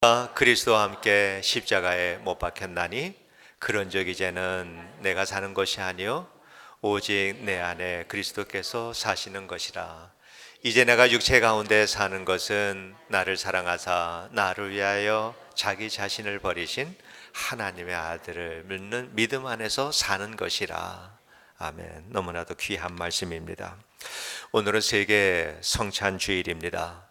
그리스도와 함께 십자가에 못 박혔나니 그런즉 이제는 내가 사는 것이 아니요 오직 내 안에 그리스도께서 사시는 것이라. 이제 내가 육체 가운데 사는 것은 나를 사랑하사 나를 위하여 자기 자신을 버리신 하나님의 아들을 믿는 믿음 안에서 사는 것이라. 아멘. 너무나도 귀한 말씀입니다. 오늘은 세계 성찬 주일입니다.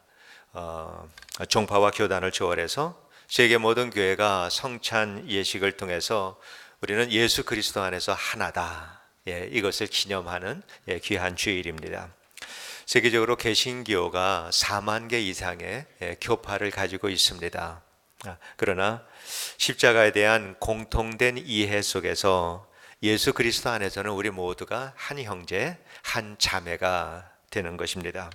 종파와 교단을 초월해서 세계 모든 교회가 성찬 예식을 통해서 우리는 예수 그리스도 안에서 하나다, 이것을 기념하는 귀한 주일입니다. 세계적으로 개신교가 4만 개 이상의 교파를 가지고 있습니다. 그러나 십자가에 대한 공통된 이해 속에서 예수 그리스도 안에서는 우리 모두가 한 형제, 한 자매가 되는 것입니다.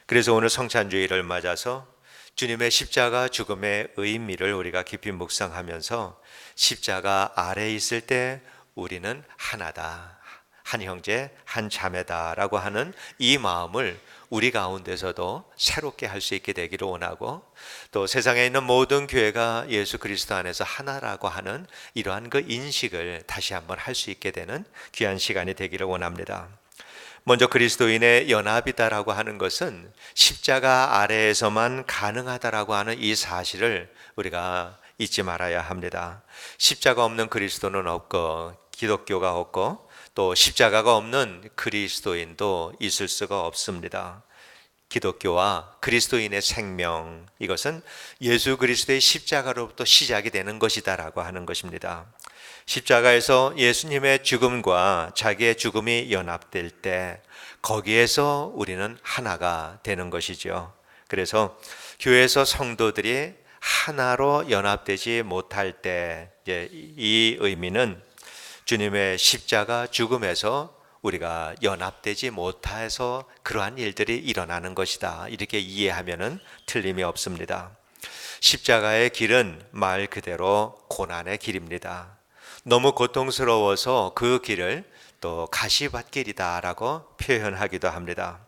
그래서 오늘 성찬주의를 맞아서 주님의 십자가 죽음의 의미를 우리가 깊이 묵상하면서 십자가 아래에 있을 때 우리는 하나다, 한 형제, 한 자매다라고 하는 이 마음을 우리 가운데서도 새롭게 할 수 있게 되기를 원하고, 또 세상에 있는 모든 교회가 예수 그리스도 안에서 하나라고 하는 이러한 그 인식을 다시 한번 할 수 있게 되는 귀한 시간이 되기를 원합니다. 먼저 그리스도인의 연합이다라고 하는 것은 십자가 아래에서만 가능하다라고 하는 이 사실을 우리가 잊지 말아야 합니다. 십자가 없는 그리스도는 없고, 기독교가 없고, 또 십자가가 없는 그리스도인도 있을 수가 없습니다. 기독교와 그리스도인의 생명, 이것은 예수 그리스도의 십자가로부터 시작이 되는 것이다라고 하는 것입니다. 십자가에서 예수님의 죽음과 자기의 죽음이 연합될 때 거기에서 우리는 하나가 되는 것이죠. 그래서 교회에서 성도들이 하나로 연합되지 못할 때, 이 의미는 주님의 십자가 죽음에서 우리가 연합되지 못해서 그러한 일들이 일어나는 것이다, 이렇게 이해하면 틀림이 없습니다. 십자가의 길은 말 그대로 고난의 길입니다. 너무 고통스러워서 그 길을 또 가시밭길이다라고 표현하기도 합니다.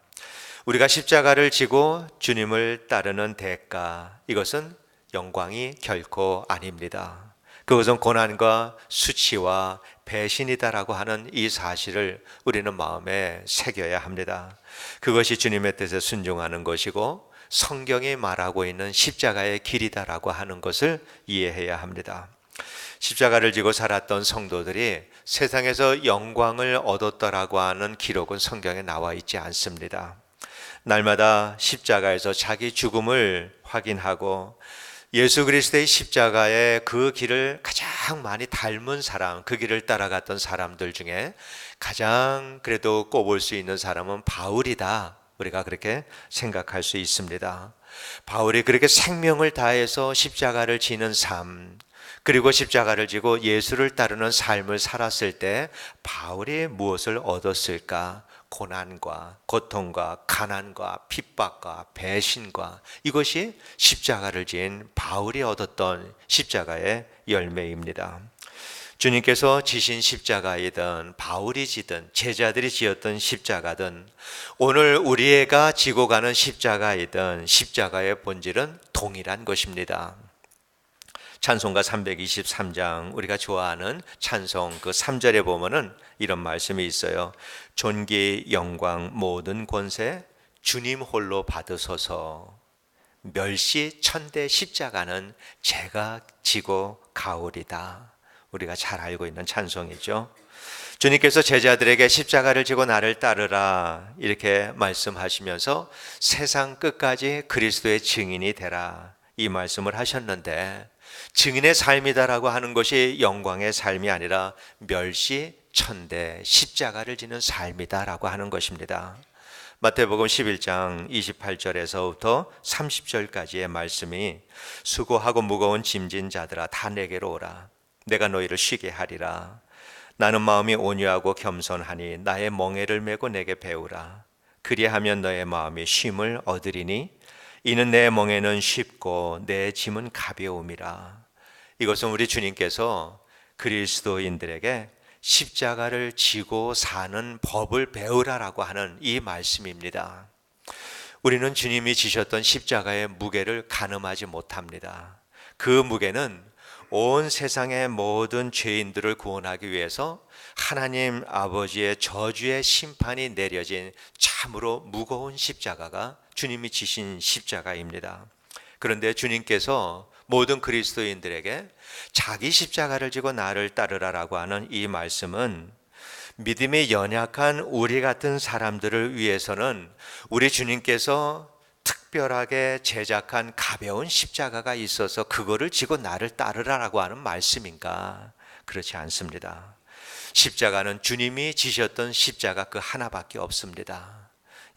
우리가 십자가를 지고 주님을 따르는 대가, 이것은 영광이 결코 아닙니다. 그것은 고난과 수치와 배신이다라고 하는 이 사실을 우리는 마음에 새겨야 합니다. 그것이 주님의 뜻에 순종하는 것이고 성경이 말하고 있는 십자가의 길이다라고 하는 것을 이해해야 합니다. 십자가를 지고 살았던 성도들이 세상에서 영광을 얻었다라고 하는 기록은 성경에 나와 있지 않습니다. 날마다 십자가에서 자기 죽음을 확인하고 예수 그리스도의 십자가의 그 길을 가장 많이 닮은 사람, 그 길을 따라갔던 사람들 중에 가장 그래도 꼽을 수 있는 사람은 바울이다, 우리가 그렇게 생각할 수 있습니다. 바울이 그렇게 생명을 다해서 십자가를 지는 삶, 그리고 십자가를 지고 예수를 따르는 삶을 살았을 때 바울이 무엇을 얻었을까? 고난과 고통과 가난과 핍박과 배신과, 이것이 십자가를 지은 바울이 얻었던 십자가의 열매입니다. 주님께서 지신 십자가이든 바울이 지든 제자들이 지었던 십자가든 오늘 우리가 지고 가는 십자가이든 십자가의 본질은 동일한 것입니다. 찬송가 323장, 우리가 좋아하는 찬송 그 3절에 보면은 이런 말씀이 있어요. 존귀 영광 모든 권세 주님 홀로 받으소서, 멸시 천대 십자가는 제가 지고 가오리다. 우리가 잘 알고 있는 찬송이죠. 주님께서 제자들에게 십자가를 지고 나를 따르라, 이렇게 말씀하시면서 세상 끝까지 그리스도의 증인이 되라, 이 말씀을 하셨는데, 증인의 삶이다라고 하는 것이 영광의 삶이 아니라 멸시 천대 십자가를 지는 삶이다라고 하는 것입니다. 마태복음 11장 28절에서부터 30절까지의 말씀이 수고하고 무거운 짐진 자들아 다 내게로 오라, 내가 너희를 쉬게 하리라. 나는 마음이 온유하고 겸손하니 나의 멍에를 메고 내게 배우라. 그리하면 너의 마음이 쉼을 얻으리니 이는 내 멍에는 쉽고 내 짐은 가벼움이라. 이것은 우리 주님께서 그리스도인들에게 십자가를 지고 사는 법을 배우라라고 하는 이 말씀입니다. 우리는 주님이 지셨던 십자가의 무게를 가늠하지 못합니다. 그 무게는 온 세상의 모든 죄인들을 구원하기 위해서 하나님 아버지의 저주의 심판이 내려진 참으로 무거운 십자가가 주님이 지신 십자가입니다. 그런데 주님께서 모든 그리스도인들에게 자기 십자가를 지고 나를 따르라라고 하는 이 말씀은 믿음이 연약한 우리 같은 사람들을 위해서는 우리 주님께서 특별하게 제작한 가벼운 십자가가 있어서 그거를 지고 나를 따르라라고 하는 말씀인가? 그렇지 않습니다. 십자가는 주님이 지셨던 십자가 그 하나밖에 없습니다.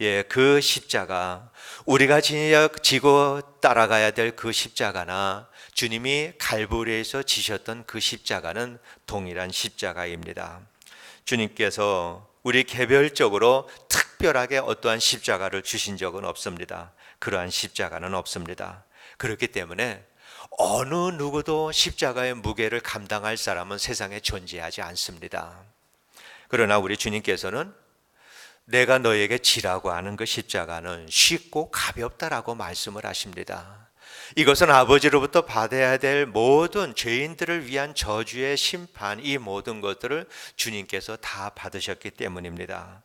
예, 그 십자가, 우리가 지고 따라가야 될 그 십자가나 주님이 갈보리에서 지셨던 그 십자가는 동일한 십자가입니다. 주님께서 우리 개별적으로 특별하게 어떠한 십자가를 주신 적은 없습니다. 그러한 십자가는 없습니다. 그렇기 때문에 어느 누구도 십자가의 무게를 감당할 사람은 세상에 존재하지 않습니다. 그러나 우리 주님께서는 내가 너에게 지라고 하는 그 십자가는 쉽고 가볍다라고 말씀을 하십니다. 이것은 아버지로부터 받아야 될 모든 죄인들을 위한 저주의 심판, 이 모든 것들을 주님께서 다 받으셨기 때문입니다.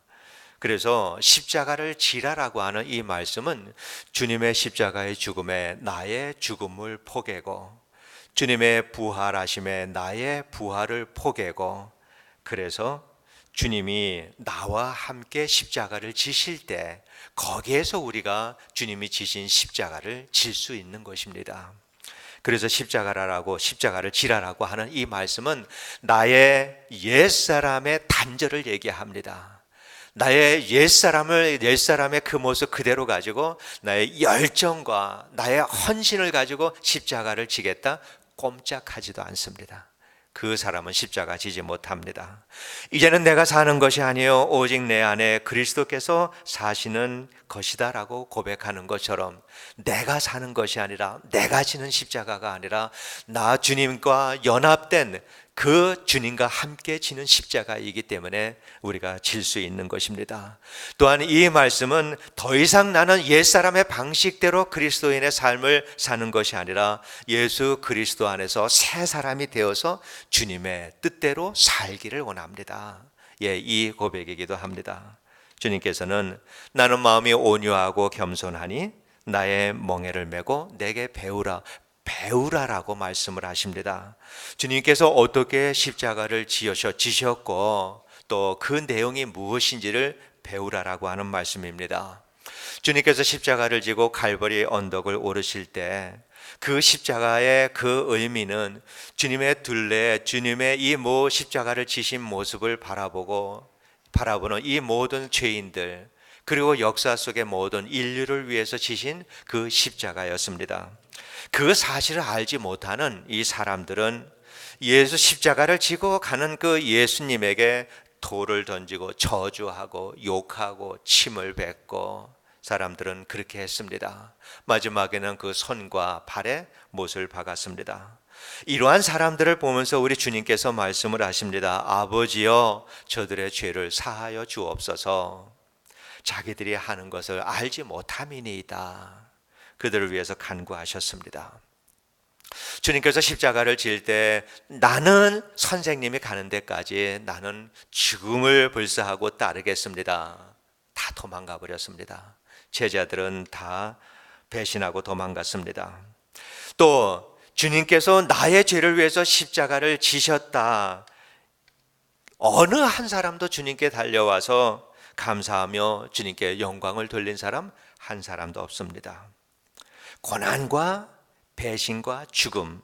그래서 십자가를 지라라고 하는 이 말씀은 주님의 십자가의 죽음에 나의 죽음을 포개고 주님의 부활하심에 나의 부활을 포개고, 그래서 주님이 나와 함께 십자가를 지실 때 거기에서 우리가 주님이 지신 십자가를 질 수 있는 것입니다. 그래서 십자가를 지라라고 하는 이 말씀은 나의 옛사람의 단절을 얘기합니다. 나의 옛사람의 그 모습 그대로 가지고 나의 열정과 나의 헌신을 가지고 십자가를 지겠다, 꼼짝하지도 않습니다. 그 사람은 십자가 지지 못합니다. 이제는 내가 사는 것이 아니요 오직 내 안에 그리스도께서 사시는 것이다라고 고백하는 것처럼, 내가 사는 것이 아니라, 내가 지는 십자가가 아니라 나 주님과 연합된 그 주님과 함께 지는 십자가이기 때문에 우리가 질 수 있는 것입니다. 또한 이 말씀은 더 이상 나는 옛사람의 방식대로 그리스도인의 삶을 사는 것이 아니라 예수 그리스도 안에서 새 사람이 되어서 주님의 뜻대로 살기를 원합니다. 예, 이 고백이기도 합니다. 주님께서는 나는 마음이 온유하고 겸손하니 나의 멍에를 메고 내게 배우라라고 말씀을 하십니다. 주님께서 어떻게 십자가를 지셨고 또 그 내용이 무엇인지를 배우라라고 하는 말씀입니다. 주님께서 십자가를 지고 갈보리 언덕을 오르실 때 그 십자가의 그 의미는 주님의 둘레, 주님의 이 십자가를 지신 모습을 바라보는 이 모든 죄인들, 그리고 역사 속의 모든 인류를 위해서 지신 그 십자가였습니다. 그 사실을 알지 못하는 이 사람들은 예수 십자가를 지고 가는 그 예수님에게 돌을 던지고 저주하고 욕하고 침을 뱉고, 사람들은 그렇게 했습니다. 마지막에는 그 손과 발에 못을 박았습니다. 이러한 사람들을 보면서 우리 주님께서 말씀을 하십니다. 아버지여 저들의 죄를 사하여 주옵소서. 자기들이 하는 것을 알지 못함이니이다. 그들을 위해서 간구하셨습니다. 주님께서 십자가를 질 때 나는 선생님이 가는 데까지 나는 죽음을 불사하고 따르겠습니다. 다 도망가 버렸습니다. 제자들은 다 배신하고 도망갔습니다. 또 주님께서 나의 죄를 위해서 십자가를 지셨다. 어느 한 사람도 주님께 달려와서 감사하며 주님께 영광을 돌린 사람 한 사람도 없습니다. 고난과 배신과 죽음,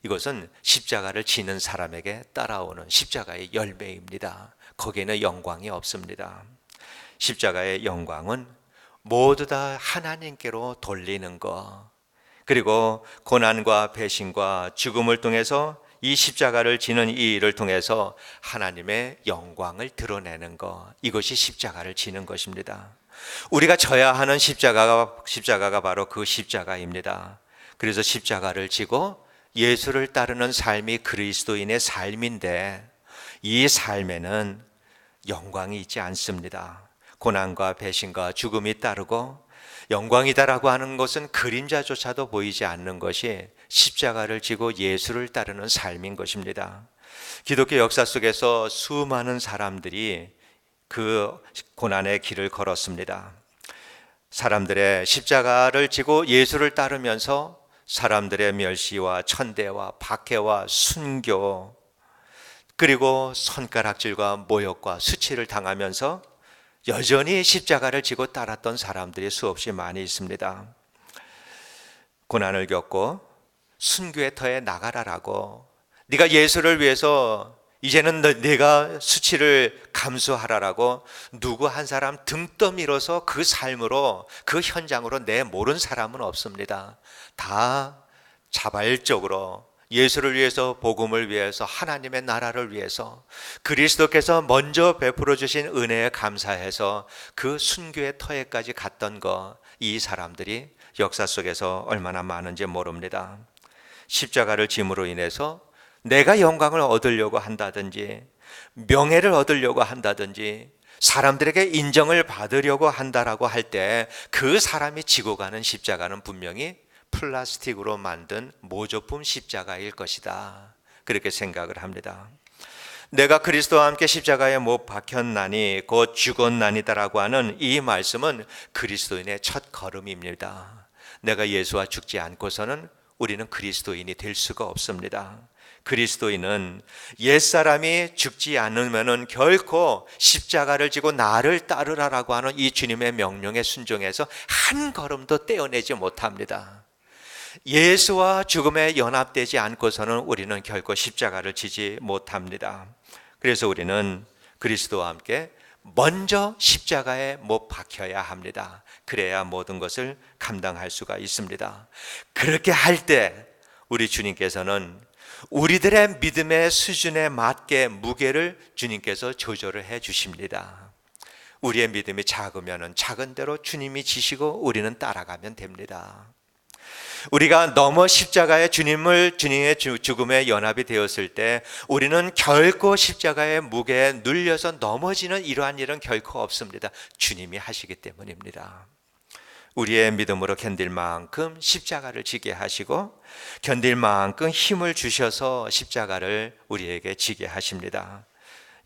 이것은 십자가를 지는 사람에게 따라오는 십자가의 열매입니다. 거기에는 영광이 없습니다. 십자가의 영광은 모두 다 하나님께로 돌리는 것, 그리고 고난과 배신과 죽음을 통해서 이 십자가를 지는 이 일을 통해서 하나님의 영광을 드러내는 것, 이것이 십자가를 지는 것입니다. 우리가 져야 하는 십자가가 바로 그 십자가입니다. 그래서 십자가를 지고 예수를 따르는 삶이 그리스도인의 삶인데, 이 삶에는 영광이 있지 않습니다. 고난과 배신과 죽음이 따르고, 영광이다라고 하는 것은 그림자조차도 보이지 않는 것이 십자가를 지고 예수를 따르는 삶인 것입니다. 기독교 역사 속에서 수많은 사람들이 그 고난의 길을 걸었습니다. 사람들의 십자가를 지고 예수를 따르면서 사람들의 멸시와 천대와 박해와 순교, 그리고 손가락질과 모욕과 수치를 당하면서 여전히 십자가를 지고 따랐던 사람들이 수없이 많이 있습니다. 고난을 겪고 순교의 터에 나가라라고, 네가 예수를 위해서 이제는 네가 수치를 감수하라라고 누구 한 사람 등 떠밀어서 그 삶으로, 그 현장으로 내모른 사람은 없습니다. 다 자발적으로 예수를 위해서, 복음을 위해서, 하나님의 나라를 위해서, 그리스도께서 먼저 베풀어 주신 은혜에 감사해서 그 순교의 터에까지 갔던 거, 이 사람들이 역사 속에서 얼마나 많은지 모릅니다. 십자가를 짐으로 인해서 내가 영광을 얻으려고 한다든지, 명예를 얻으려고 한다든지, 사람들에게 인정을 받으려고 한다라고 할 때 그 사람이 지고 가는 십자가는 분명히 플라스틱으로 만든 모조품 십자가일 것이다, 그렇게 생각을 합니다. 내가 그리스도와 함께 십자가에 못 박혔나니 곧 죽었나니다라고 하는 이 말씀은 그리스도인의 첫 걸음입니다. 내가 예수와 죽지 않고서는 우리는 그리스도인이 될 수가 없습니다. 그리스도인은 옛사람이 죽지 않으면 결코 십자가를 지고 나를 따르라라고 하는 이 주님의 명령에 순종해서 한 걸음도 떼어내지 못합니다. 예수와 죽음에 연합되지 않고서는 우리는 결코 십자가를 지지 못합니다. 그래서 우리는 그리스도와 함께 먼저 십자가에 못 박혀야 합니다. 그래야 모든 것을 감당할 수가 있습니다. 그렇게 할 때 우리 주님께서는 우리들의 믿음의 수준에 맞게 무게를 주님께서 조절을 해 주십니다. 우리의 믿음이 작으면 작은 대로 주님이 지시고 우리는 따라가면 됩니다. 우리가 넘어 십자가의 주님의 죽음에 연합이 되었을 때 우리는 결코 십자가의 무게에 눌려서 넘어지는 이러한 일은 결코 없습니다. 주님이 하시기 때문입니다. 우리의 믿음으로 견딜 만큼 십자가를 지게 하시고 견딜 만큼 힘을 주셔서 십자가를 우리에게 지게 하십니다.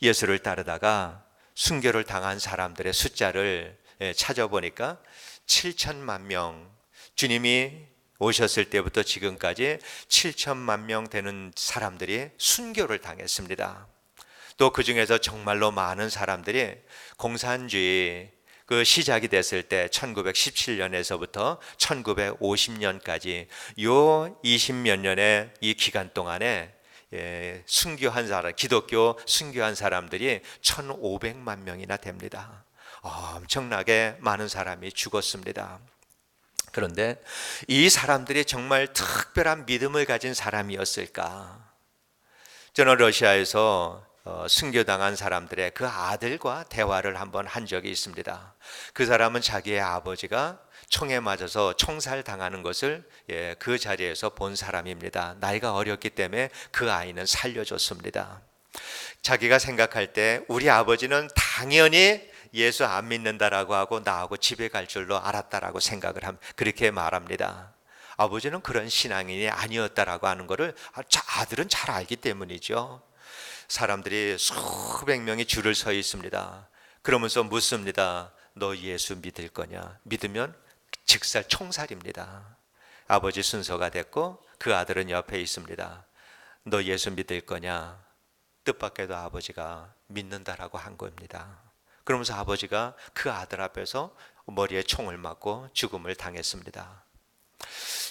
예수를 따르다가 순교를 당한 사람들의 숫자를 찾아보니까 7천만 명, 주님이 오셨을 때부터 지금까지 7천만 명 되는 사람들이 순교를 당했습니다. 또 그 중에서 정말로 많은 사람들이 공산주의 그 시작이 됐을 때 1917년에서부터 1950년까지 요 20몇 년의 이 기간 동안에 순교한 사람, 기독교 순교한 사람들이 1,500만 명이나 됩니다. 엄청나게 많은 사람이 죽었습니다. 그런데 이 사람들이 정말 특별한 믿음을 가진 사람이었을까? 저는 러시아에서 순교당한 사람들의 그 아들과 대화를 한번 한 적이 있습니다. 그 사람은 자기의 아버지가 총에 맞아서 총살 당하는 것을 그 자리에서 본 사람입니다. 나이가 어렸기 때문에 그 아이는 살려줬습니다. 자기가 생각할 때 우리 아버지는 당연히 예수 안 믿는다라고 하고 나하고 집에 갈 줄로 알았다라고 생각을 그렇게 말합니다. 아버지는 그런 신앙인이 아니었다라고 하는 것을 아들은 잘 알기 때문이죠. 사람들이 수백 명이 줄을 서 있습니다. 그러면서 묻습니다. 너 예수 믿을 거냐? 믿으면 즉살 총살입니다. 아버지 순서가 됐고 그 아들은 옆에 있습니다. 너 예수 믿을 거냐? 뜻밖에도 아버지가 믿는다라고 한 겁니다. 그러면서 아버지가 그 아들 앞에서 머리에 총을 맞고 죽음을 당했습니다.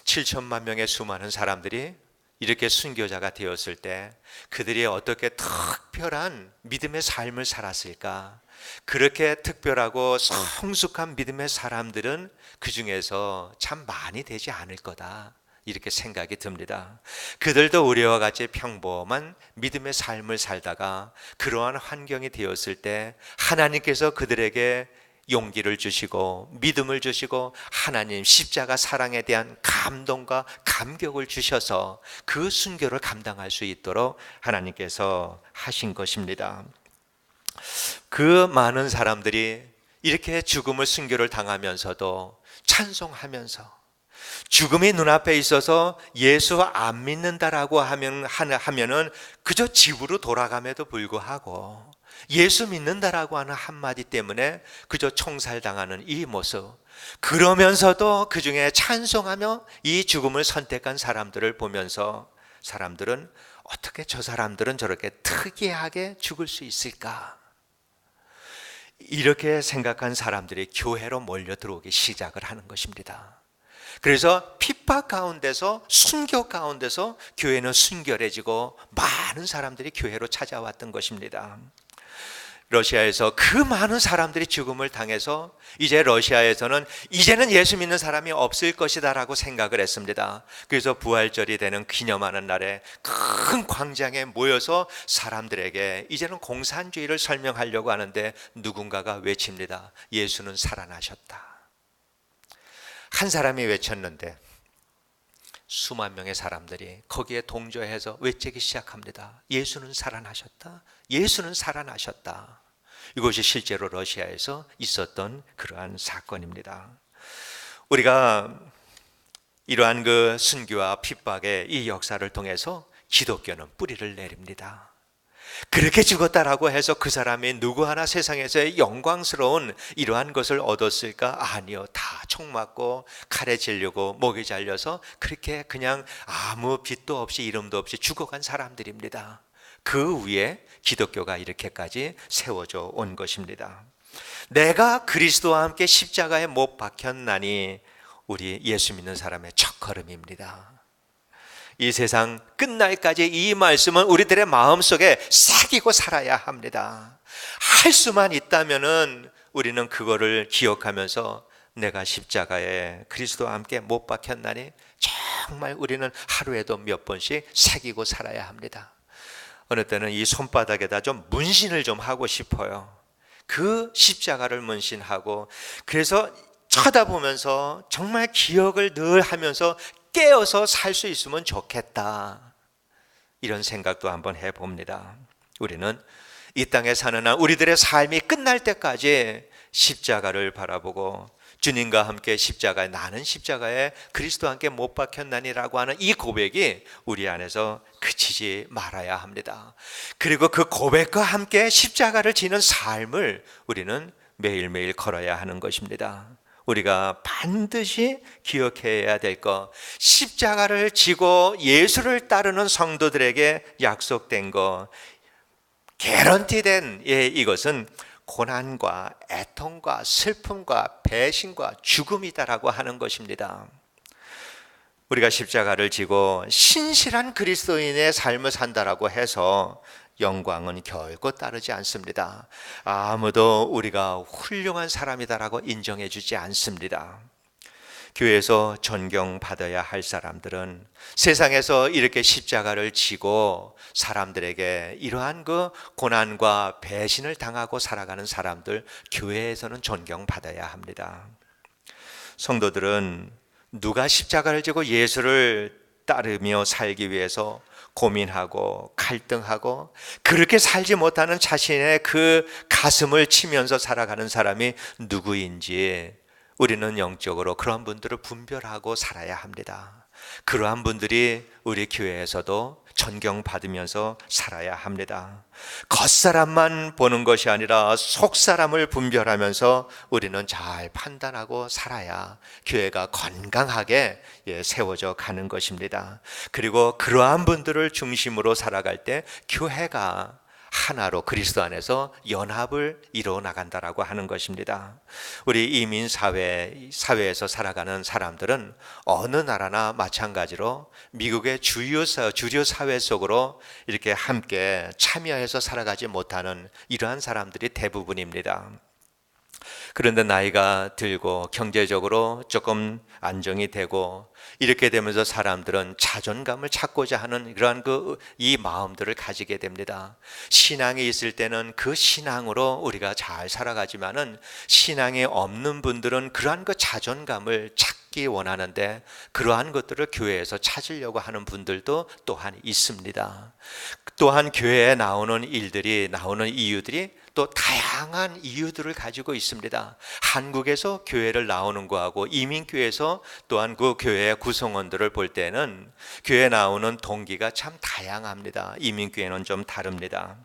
7천만 명의 수많은 사람들이 이렇게 순교자가 되었을 때 그들이 어떻게 특별한 믿음의 삶을 살았을까? 그렇게 특별하고 성숙한 믿음의 사람들은 그 중에서 참 많이 되지 않을 거다, 이렇게 생각이 듭니다. 그들도 우리와 같이 평범한 믿음의 삶을 살다가 그러한 환경이 되었을 때 하나님께서 그들에게 용기를 주시고 믿음을 주시고 하나님 십자가 사랑에 대한 감동과 감격을 주셔서 그 순교를 감당할 수 있도록 하나님께서 하신 것입니다. 그 많은 사람들이 이렇게 죽음을 순교를 당하면서도 찬송하면서 죽음이 눈앞에 있어서 예수 안 믿는다라고 하면은 그저 집으로 돌아감에도 불구하고 예수 믿는다라고 하는 한마디 때문에 그저 총살당하는 이 모습, 그러면서도 그 중에 찬송하며 이 죽음을 선택한 사람들을 보면서 사람들은 어떻게 저 사람들은 저렇게 특이하게 죽을 수 있을까? 이렇게 생각한 사람들이 교회로 몰려 들어오기 시작을 하는 것입니다. 그래서 핍박 가운데서, 순교 가운데서 교회는 순결해지고 많은 사람들이 교회로 찾아왔던 것입니다. 러시아에서 그 많은 사람들이 죽음을 당해서 이제 러시아에서는 이제는 예수 믿는 사람이 없을 것이다 라고 생각을 했습니다. 그래서 부활절이 되는 기념하는 날에 큰 광장에 모여서 사람들에게 이제는 공산주의를 설명하려고 하는데 누군가가 외칩니다. 예수는 살아나셨다. 한 사람이 외쳤는데 수만 명의 사람들이 거기에 동조해서 외치기 시작합니다. 예수는 살아나셨다. 예수는 살아나셨다. 이것이 실제로 러시아에서 있었던 그러한 사건입니다. 우리가 이러한 그 순교와 핍박의 이 역사를 통해서 기독교는 뿌리를 내립니다. 그렇게 죽었다라고 해서 그 사람이 누구 하나 세상에서의 영광스러운 이러한 것을 얻었을까? 아니요. 다 총 맞고 칼에 질리고 목에 잘려서 그렇게 그냥 아무 빚도 없이 이름도 없이 죽어간 사람들입니다. 그 위에 기독교가 이렇게까지 세워져 온 것입니다. 내가 그리스도와 함께 십자가에 못 박혔나니 우리 예수 믿는 사람의 첫걸음입니다. 이 세상 끝날까지 이 말씀은 우리들의 마음속에 새기고 살아야 합니다. 할 수만 있다면은 우리는 그거를 기억하면서 내가 십자가에 그리스도와 함께 못 박혔나니 정말 우리는 하루에도 몇 번씩 새기고 살아야 합니다. 어느 때는 이 손바닥에다 좀 문신을 좀 하고 싶어요. 그 십자가를 문신하고 그래서 쳐다보면서 정말 기억을 늘 하면서 깨어서 살 수 있으면 좋겠다. 이런 생각도 한번 해봅니다. 우리는 이 땅에 사는 한 우리들의 삶이 끝날 때까지 십자가를 바라보고 주님과 함께 십자가에, 나는 십자가에 그리스도와 함께 못 박혔나니라고 하는 이 고백이 우리 안에서 그치지 말아야 합니다. 그리고 그 고백과 함께 십자가를 지는 삶을 우리는 매일매일 걸어야 하는 것입니다. 우리가 반드시 기억해야 될 것, 십자가를 지고 예수를 따르는 성도들에게 약속된 것, 개런티된 이것은 고난과 애통과 슬픔과 배신과 죽음이다라고 하는 것입니다. 우리가 십자가를 지고 신실한 그리스도인의 삶을 산다라고 해서 영광은 결코 따르지 않습니다. 아무도 우리가 훌륭한 사람이다라고 인정해 주지 않습니다. 교회에서 존경받아야 할 사람들은 세상에서 이렇게 십자가를 지고 사람들에게 이러한 그 고난과 배신을 당하고 살아가는 사람들, 교회에서는 존경받아야 합니다. 성도들은 누가 십자가를 지고 예수를 따르며 살기 위해서 고민하고 갈등하고 그렇게 살지 못하는 자신의 그 가슴을 치면서 살아가는 사람이 누구인지 우리는 영적으로 그러한 분들을 분별하고 살아야 합니다. 그러한 분들이 우리 교회에서도 존경받으면서 살아야 합니다. 겉사람만 보는 것이 아니라 속사람을 분별하면서 우리는 잘 판단하고 살아야 교회가 건강하게 세워져 가는 것입니다. 그리고 그러한 분들을 중심으로 살아갈 때 교회가 하나로 그리스도 안에서 연합을 이루어 나간다라고 하는 것입니다. 우리 이민 사회에서 살아가는 사람들은 어느 나라나 마찬가지로 미국의 주류 사회 속으로 이렇게 함께 참여해서 살아가지 못하는 이러한 사람들이 대부분입니다. 그런데 나이가 들고 경제적으로 조금 안정이 되고 이렇게 되면서 사람들은 자존감을 찾고자 하는 그러한 이 마음들을 가지게 됩니다. 신앙이 있을 때는 그 신앙으로 우리가 잘 살아가지만은 신앙이 없는 분들은 그러한 그 자존감을 찾기 원하는데 그러한 것들을 교회에서 찾으려고 하는 분들도 또한 있습니다. 또한 교회에 나오는 이유들이 또 다양한 이유들을 가지고 있습니다. 한국에서 교회를 나오는 거하고 이민교회에서 또한 그 교회의 구성원들을 볼 때는 교회에 나오는 동기가 참 다양합니다. 이민교회는 좀 다릅니다.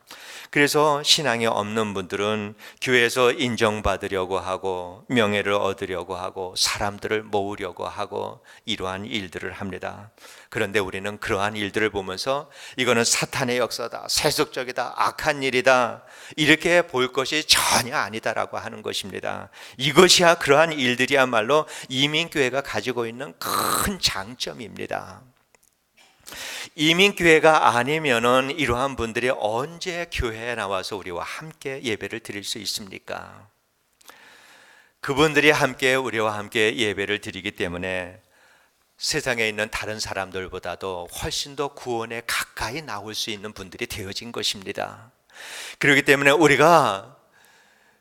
그래서 신앙이 없는 분들은 교회에서 인정받으려고 하고 명예를 얻으려고 하고 사람들을 모으려고 하고 이러한 일들을 합니다. 그런데 우리는 그러한 일들을 보면서 이거는 사탄의 역사다, 세속적이다, 악한 일이다, 이렇게 볼 것이 전혀 아니다라고 하는 것입니다. 이것이야 그러한 일들이야말로 이민교회가 가지고 있는 큰 장점입니다. 이민교회가 아니면은 이러한 분들이 언제 교회에 나와서 우리와 함께 예배를 드릴 수 있습니까? 그분들이 함께 우리와 함께 예배를 드리기 때문에 세상에 있는 다른 사람들보다도 훨씬 더 구원에 가까이 나올 수 있는 분들이 되어진 것입니다. 그렇기 때문에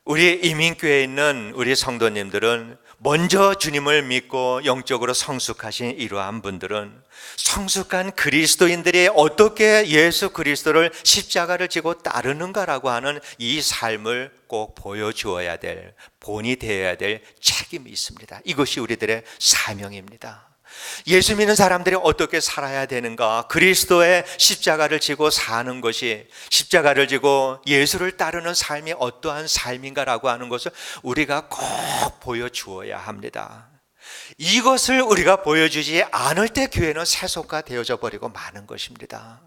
우리 이민교회에 있는 우리 성도님들은 먼저 주님을 믿고 영적으로 성숙하신 이러한 분들은 성숙한 그리스도인들이 어떻게 예수 그리스도를 십자가를 지고 따르는가라고 하는 이 삶을 꼭 보여주어야 될, 본이 되어야 될 책임이 있습니다. 이것이 우리들의 사명입니다. 예수 믿는 사람들이 어떻게 살아야 되는가, 그리스도의 십자가를 지고 사는 것이, 십자가를 지고 예수를 따르는 삶이 어떠한 삶인가라고 하는 것을 우리가 꼭 보여주어야 합니다. 이것을 우리가 보여주지 않을 때 교회는 세속화 되어져 버리고 마는 것입니다.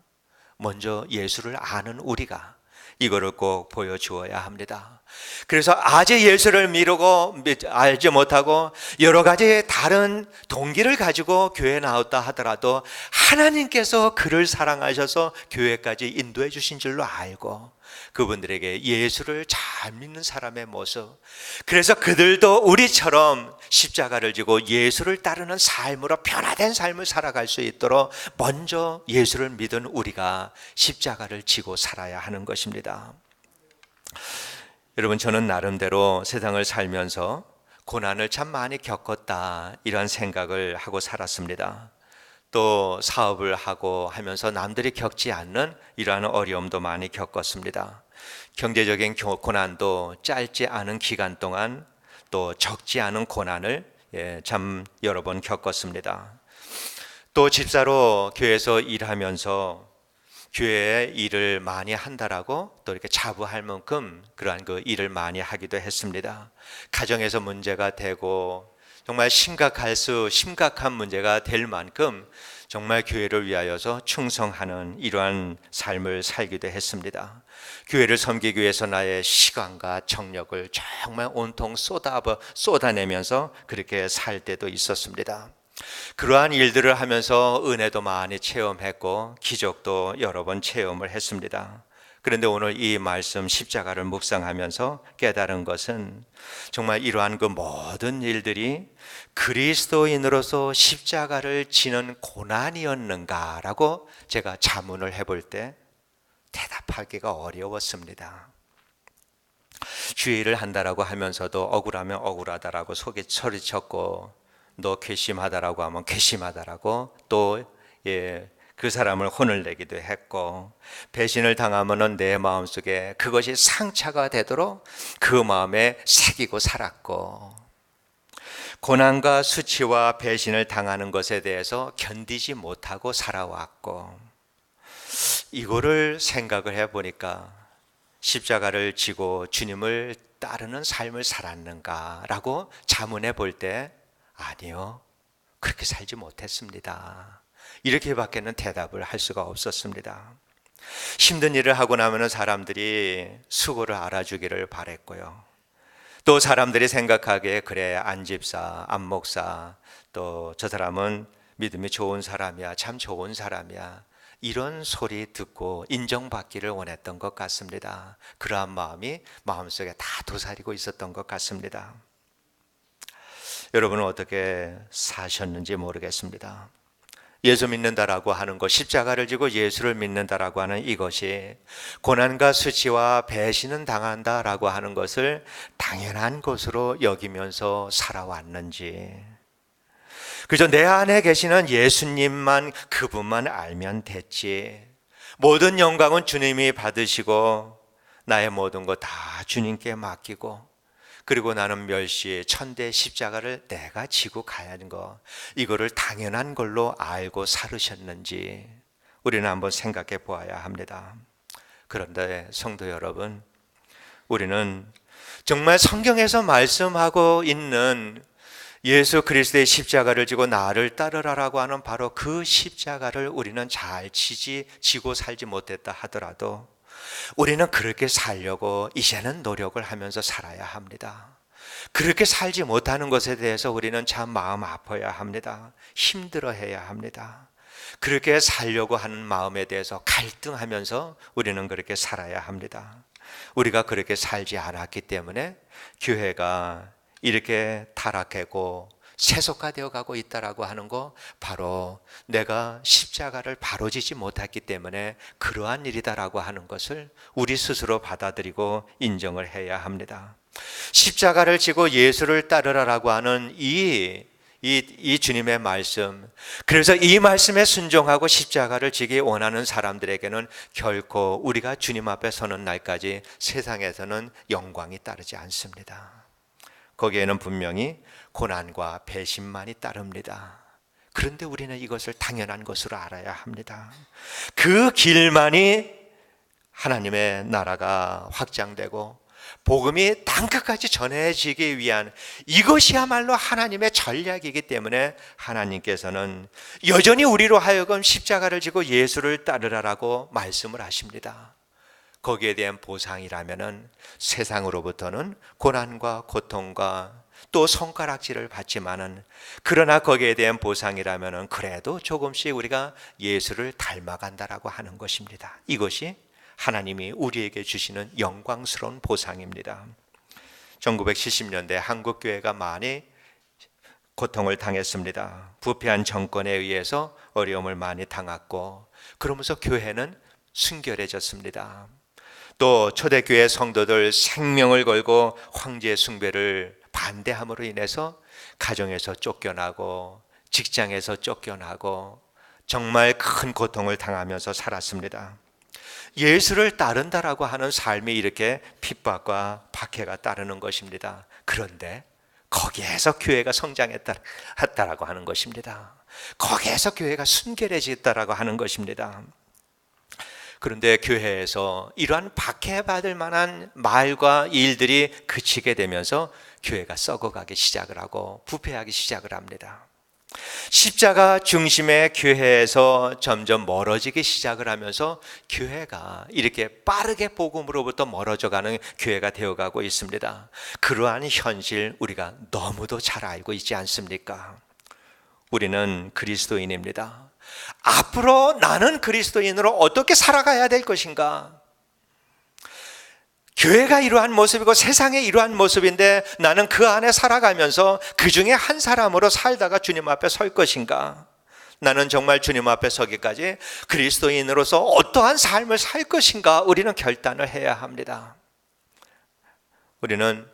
먼저 예수를 아는 우리가 이거를 꼭 보여주어야 합니다. 그래서 아직 예수를 미루고 알지 못하고 여러 가지 다른 동기를 가지고 교회에 나왔다 하더라도 하나님께서 그를 사랑하셔서 교회까지 인도해 주신 줄로 알고 그분들에게 예수를 잘 믿는 사람의 모습, 그래서 그들도 우리처럼 십자가를 지고 예수를 따르는 삶으로 변화된 삶을 살아갈 수 있도록 먼저 예수를 믿은 우리가 십자가를 지고 살아야 하는 것입니다. 여러분, 저는 나름대로 세상을 살면서 고난을 참 많이 겪었다, 이런 생각을 하고 살았습니다. 또 사업을 하고 하면서 남들이 겪지 않는 이러한 어려움도 많이 겪었습니다. 경제적인 고난도 짧지 않은 기간 동안 또 적지 않은 고난을 참 여러 번 겪었습니다. 또 집사로 교회에서 일하면서 교회에 일을 많이 한다라고 또 이렇게 자부할 만큼 그러한 그 일을 많이 하기도 했습니다. 가정에서 문제가 되고 정말 심각한 문제가 될 만큼 정말 교회를 위하여서 충성하는 이러한 삶을 살기도 했습니다. 교회를 섬기기 위해서 나의 시간과 정력을 정말 온통 쏟아내면서 그렇게 살 때도 있었습니다. 그러한 일들을 하면서 은혜도 많이 체험했고 기적도 여러 번 체험을 했습니다. 그런데 오늘 이 말씀 십자가를 묵상하면서 깨달은 것은 정말 이러한 그 모든 일들이 그리스도인으로서 십자가를 지는 고난이었는가라고 제가 자문을 해볼 때 대답하기가 어려웠습니다. 주의를 한다라고 하면서도 억울하면 억울하다라고 속에 소리쳤고, 너 괘씸하다라고 하면 괘씸하다라고 또 그 사람을 혼을 내기도 했고, 배신을 당하면은 내 마음속에 그것이 상처가 되도록 그 마음에 새기고 살았고, 고난과 수치와 배신을 당하는 것에 대해서 견디지 못하고 살아왔고, 이거를 생각을 해보니까 십자가를 지고 주님을 따르는 삶을 살았는가라고 자문해 볼 때 아니요, 그렇게 살지 못했습니다, 이렇게밖에는 대답을 할 수가 없었습니다. 힘든 일을 하고 나면 사람들이 수고를 알아주기를 바랬고요, 또 사람들이 생각하기에 그래, 안 집사, 안 목사, 또 저 사람은 믿음이 좋은 사람이야, 참 좋은 사람이야, 이런 소리 듣고 인정받기를 원했던 것 같습니다. 그러한 마음이 마음속에 다 도사리고 있었던 것 같습니다. 여러분은 어떻게 사셨는지 모르겠습니다. 예수 믿는다라고 하는 것, 십자가를 지고 예수를 믿는다라고 하는 이것이 고난과 수치와 배신은 당한다라고 하는 것을 당연한 것으로 여기면서 살아왔는지, 그저 내 안에 계시는 예수님만, 그분만 알면 됐지, 모든 영광은 주님이 받으시고 나의 모든 거 다 주님께 맡기고, 그리고 나는 멸시의 천대 십자가를 내가 지고 가야 하는 거, 이거를 당연한 걸로 알고 살으셨는지 우리는 한번 생각해 보아야 합니다. 그런데 성도 여러분, 우리는 정말 성경에서 말씀하고 있는 예수 그리스도의 십자가를 지고 나를 따르라라고 하는 바로 그 십자가를 우리는 잘 지고 살지 못했다 하더라도 우리는 그렇게 살려고 이제는 노력을 하면서 살아야 합니다. 그렇게 살지 못하는 것에 대해서 우리는 참 마음 아파야 합니다. 힘들어해야 합니다. 그렇게 살려고 하는 마음에 대해서 갈등하면서 우리는 그렇게 살아야 합니다. 우리가 그렇게 살지 않았기 때문에 교회가 이렇게 타락하고 세속화되어 가고 있다라고 하는 거, 바로 내가 십자가를 바로 지지 못했기 때문에 그러한 일이다라고 하는 것을 우리 스스로 받아들이고 인정을 해야 합니다. 십자가를 지고 예수를 따르라라고 하는 이 주님의 말씀, 그래서 이 말씀에 순종하고 십자가를 지기 원하는 사람들에게는 결코 우리가 주님 앞에 서는 날까지 세상에서는 영광이 따르지 않습니다. 거기에는 분명히 고난과 배신만이 따릅니다. 그런데 우리는 이것을 당연한 것으로 알아야 합니다. 그 길만이 하나님의 나라가 확장되고 복음이 땅끝까지 전해지기 위한, 이것이야말로 하나님의 전략이기 때문에 하나님께서는 여전히 우리로 하여금 십자가를 지고 예수를 따르라라고 말씀을 하십니다. 거기에 대한 보상이라면은 세상으로부터는 고난과 고통과 또 손가락질을 받지만은, 그러나 거기에 대한 보상이라면은 그래도 조금씩 우리가 예수를 닮아간다라고 하는 것입니다. 이것이 하나님이 우리에게 주시는 영광스러운 보상입니다. 1970년대 한국교회가 많이 고통을 당했습니다. 부패한 정권에 의해서 어려움을 많이 당했고, 그러면서 교회는 순결해졌습니다. 또 초대교회 성도들 생명을 걸고 황제 숭배를 반대함으로 인해서 가정에서 쫓겨나고 직장에서 쫓겨나고 정말 큰 고통을 당하면서 살았습니다. 예수를 따른다라고 하는 삶이 이렇게 핍박과 박해가 따르는 것입니다. 그런데 거기에서 교회가 성장했다라고 하는 것입니다. 거기에서 교회가 순결해졌다라고 하는 것입니다. 그런데 교회에서 이러한 박해받을 만한 말과 일들이 그치게 되면서 교회가 썩어가기 시작을 하고 부패하기 시작을 합니다. 십자가 중심의 교회에서 점점 멀어지기 시작을 하면서 교회가 이렇게 빠르게 복음으로부터 멀어져가는 교회가 되어가고 있습니다. 그러한 현실 우리가 너무도 잘 알고 있지 않습니까? 우리는 그리스도인입니다. 앞으로 나는 그리스도인으로 어떻게 살아가야 될 것인가? 교회가 이러한 모습이고 세상이 이러한 모습인데 나는 그 안에 살아가면서 그 중에 한 사람으로 살다가 주님 앞에 설 것인가? 나는 정말 주님 앞에 서기까지 그리스도인으로서 어떠한 삶을 살 것인가? 우리는 결단을 해야 합니다. 우리는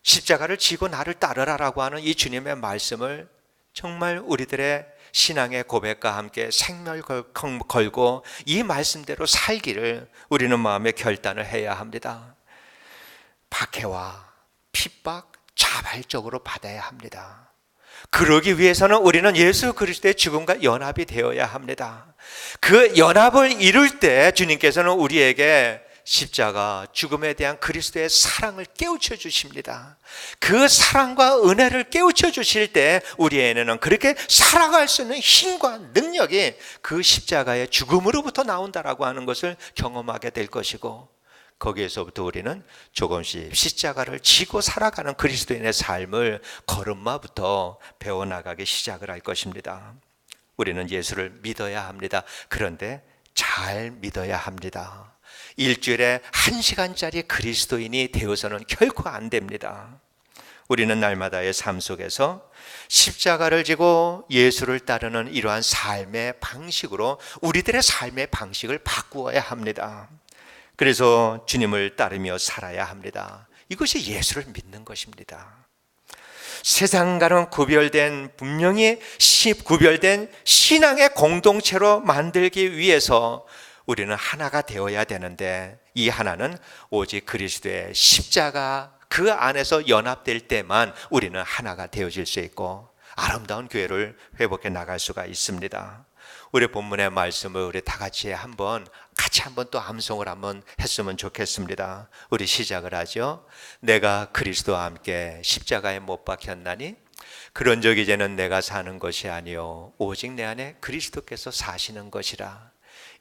십자가를 지고 나를 따르라라고 하는 이 주님의 말씀을 정말 우리들의 신앙의 고백과 함께 생명을 걸고 이 말씀대로 살기를 우리는 마음에 결단을 해야 합니다. 박해와 핍박 자발적으로 받아야 합니다. 그러기 위해서는 우리는 예수 그리스도의 죽음과 연합이 되어야 합니다. 그 연합을 이룰 때 주님께서는 우리에게 십자가 죽음에 대한 그리스도의 사랑을 깨우쳐 주십니다. 그 사랑과 은혜를 깨우쳐 주실 때 우리에게는 그렇게 살아갈 수 있는 힘과 능력이 그 십자가의 죽음으로부터 나온다라고 하는 것을 경험하게 될 것이고, 거기에서부터 우리는 조금씩 십자가를 지고 살아가는 그리스도인의 삶을 걸음마부터 배워나가기 시작을 할 것입니다. 우리는 예수를 믿어야 합니다. 그런데 잘 믿어야 합니다. 일주일에 1시간짜리 그리스도인이 되어서는 결코 안 됩니다. 우리는 날마다의 삶 속에서 십자가를 지고 예수를 따르는 이러한 삶의 방식으로 우리들의 삶의 방식을 바꾸어야 합니다. 그래서 주님을 따르며 살아야 합니다. 이것이 예수를 믿는 것입니다. 세상과는 분명히 구별된 신앙의 공동체로 만들기 위해서 우리는 하나가 되어야 되는데 이 하나는 오직 그리스도의 십자가 그 안에서 연합될 때만 우리는 하나가 되어질 수 있고 아름다운 교회를 회복해 나갈 수가 있습니다. 우리 본문의 말씀을 우리 다 같이 한번 또 암송을 한번 했으면 좋겠습니다. 우리 시작을 하죠. 내가 그리스도와 함께 십자가에 못 박혔나니 그런 적 이제는 내가 사는 것이 아니요 오직 내 안에 그리스도께서 사시는 것이라.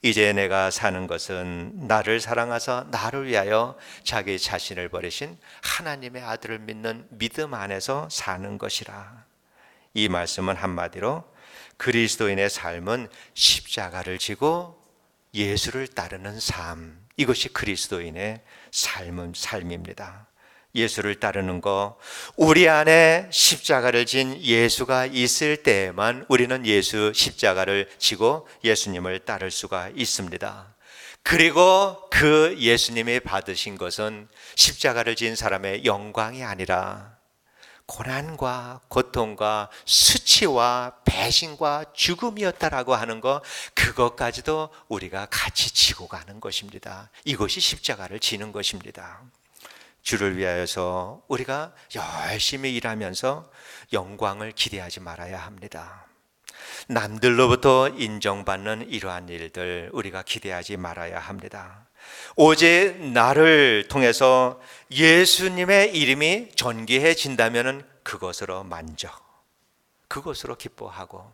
이제 내가 사는 것은 나를 사랑하사 나를 위하여 자기 자신을 버리신 하나님의 아들을 믿는 믿음 안에서 사는 것이라. 이 말씀은 한마디로 그리스도인의 삶은 십자가를 지고 예수를 따르는 삶, 이것이 그리스도인의 삶입니다. 예수를 따르는 거, 우리 안에 십자가를 진 예수가 있을 때에만 우리는 예수 십자가를 지고 예수님을 따를 수가 있습니다. 그리고 그 예수님이 받으신 것은 십자가를 진 사람의 영광이 아니라 고난과 고통과 수치와 배신과 죽음이었다라고 하는 것, 그것까지도 우리가 같이 지고 가는 것입니다. 이것이 십자가를 지는 것입니다. 주를 위하여서 우리가 열심히 일하면서 영광을 기대하지 말아야 합니다. 남들로부터 인정받는 이러한 일들 우리가 기대하지 말아야 합니다. 오직 나를 통해서 예수님의 이름이 존귀해진다면 그것으로 만족, 그것으로 기뻐하고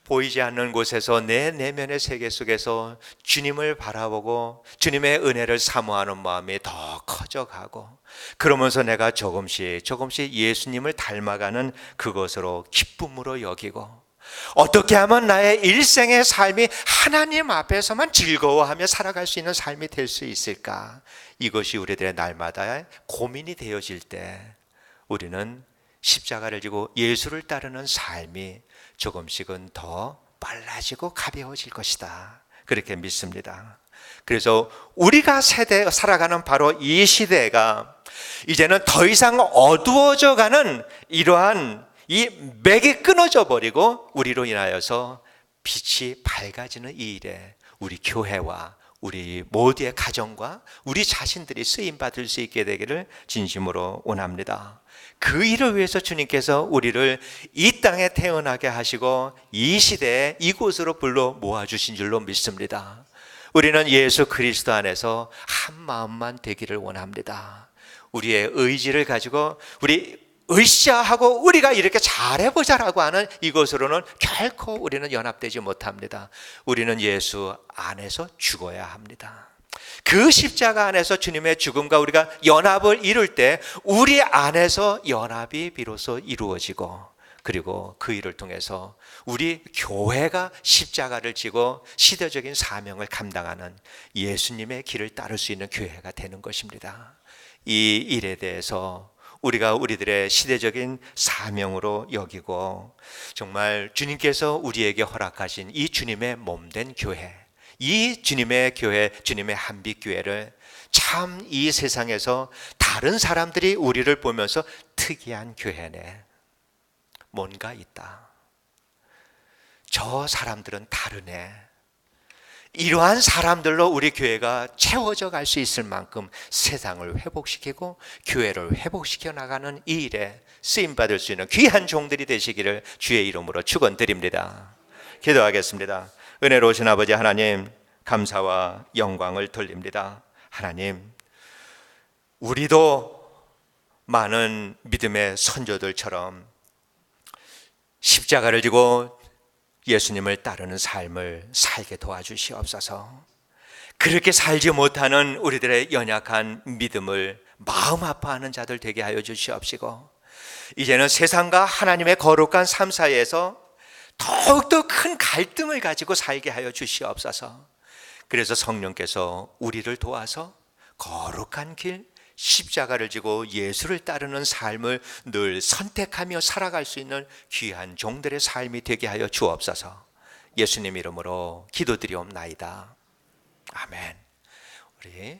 보이지 않는 곳에서 내 내면의 세계 속에서 주님을 바라보고 주님의 은혜를 사모하는 마음이 더 커져가고 그러면서 내가 조금씩 예수님을 닮아가는 그것으로 기쁨으로 여기고 어떻게 하면 나의 일생의 삶이 하나님 앞에서만 즐거워하며 살아갈 수 있는 삶이 될 수 있을까? 이것이 우리들의 날마다의 고민이 되어질 때 우리는 십자가를 지고 예수를 따르는 삶이 조금씩은 더 빨라지고 가벼워질 것이다, 그렇게 믿습니다. 그래서 우리가 살아가는 바로 이 시대가 이제는 더 이상 어두워져 가는 이러한 이 맥이 끊어져 버리고 우리로 인하여서 빛이 밝아지는 이 일에 우리 교회와 우리 모두의 가정과 우리 자신들이 쓰임받을 수 있게 되기를 진심으로 원합니다. 그 일을 위해서 주님께서 우리를 이 땅에 태어나게 하시고 이 시대에 이곳으로 불러 모아주신 줄로 믿습니다. 우리는 예수 그리스도 안에서 한 마음만 되기를 원합니다. 우리의 의지를 가지고 우리 으쌰하고 우리가 이렇게 잘해보자라고 하는 이것으로는 결코 우리는 연합되지 못합니다. 우리는 예수 안에서 죽어야 합니다. 그 십자가 안에서 주님의 죽음과 우리가 연합을 이룰 때 우리 안에서 연합이 비로소 이루어지고 그리고 그 일을 통해서 우리 교회가 십자가를 지고 시대적인 사명을 감당하는 예수님의 길을 따를 수 있는 교회가 되는 것입니다. 이 일에 대해서 우리가 우리들의 시대적인 사명으로 여기고 정말 주님께서 우리에게 허락하신 이 주님의 몸된 교회, 이 주님의 교회, 주님의 한빛교회를 참 이 세상에서 다른 사람들이 우리를 보면서 특이한 교회네, 뭔가 있다, 저 사람들은 다르네, 이러한 사람들로 우리 교회가 채워져 갈 수 있을 만큼 세상을 회복시키고 교회를 회복시켜 나가는 이 일에 쓰임받을 수 있는 귀한 종들이 되시기를 주의 이름으로 축원드립니다. 기도하겠습니다. 은혜로우신 아버지 하나님, 감사와 영광을 돌립니다. 하나님, 우리도 많은 믿음의 선조들처럼 십자가를 지고 예수님을 따르는 삶을 살게 도와주시옵소서. 그렇게 살지 못하는 우리들의 연약한 믿음을 마음 아파하는 자들 되게 하여 주시옵시고 이제는 세상과 하나님의 거룩한 삶 사이에서 더욱더 큰 갈등을 가지고 살게 하여 주시옵소서. 그래서 성령께서 우리를 도와서 거룩한 길, 십자가를 지고 예수를 따르는 삶을 늘 선택하며 살아갈 수 있는 귀한 종들의 삶이 되게 하여 주옵소서. 예수님 이름으로 기도드리옵나이다. 아멘. 우리